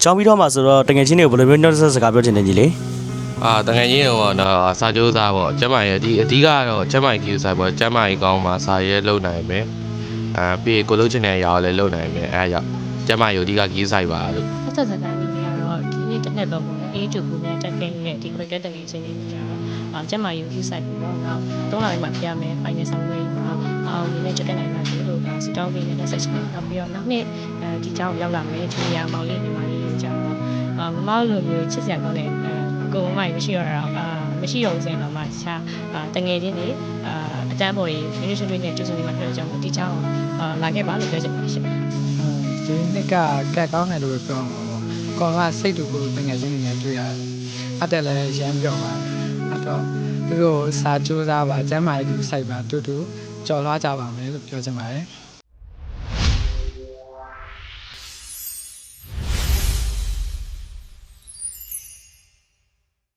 ကျောင်းပြီးတော့မှဆိုတော့တကယ်ချင်းတွေကိုဘယ်လိုမျိုးနှုတ်ဆက်စကားပြောချင်တယ်ကြီးလေ တကယ်ကြီးတော့စာကြိုးစားပေါ့ကျမရဲ့ဒီအဓိကတော့ကျမရဲ့ကြီးစားပေါ့ကျမရဲ့ကောင်းမှာစာရဲလုံနိုင်မယ်ပြီးကိုလုံးချင်တဲ့အရာကိုလည်းလုံနိုင်မယ်အဲဒါကြောင့်ကျမရဲ့အဓိကကြီးစားပါလို့ ဆက်စကားလေးတွေကတော့ဒီနေ့တစ်နှစ်တော့ပေါ့အေးတူကူနဲ့တက်ခဲ့တဲ့ဒီ cricket တကယ်ချင်းတွေကျမယူယူဆိုင်ပြီးတော့3လမှပြရမယ် final ဆောင်လေးမှာဒီနေ့တက်နိုင်ပါစေလို့စတောင်းလေးနဲ့ဆက်ရှင်နောက်ပြီးတော့နောက်နေ့ဒီကြောင်းရောက်လာမယ်ဒီနေရာမောင်လေးညီမလေးကြောင်းမမလိုမျိုးချစ်စရာကောင်းတဲ့ကိုမမိုင်မရှိတော့မရှိတော့ဘူးဆိုရင်တော့မှတခြားတငယ်ချင်းတွေအတန်းပေါ်ကြီးမိနစ်ချင်းတွေနဲ့ကျူးစုံနေမှာပြောကြအောင်ဒီကြောင်းလာခဲ့ပါလို့ပြောချင်ပါတယ်ရှင် ဒီနှစ်ကကက်ကောင်းတယ်လို့ပြောမှာပေါ့။ကောင်းကစိတ်တူကိုတကယ်ချင်းနေတွေ့ရတယ်။အတက်လည်းရမ်းပြောပါတယ်။အဲ့တော့သူတို့စာကြိုးစားပါကျမ်းမာရေးဒီစိုက်ပါတူတူကြော်လွှားကြပါမယ်လို့ပြောချင်ပါတယ်။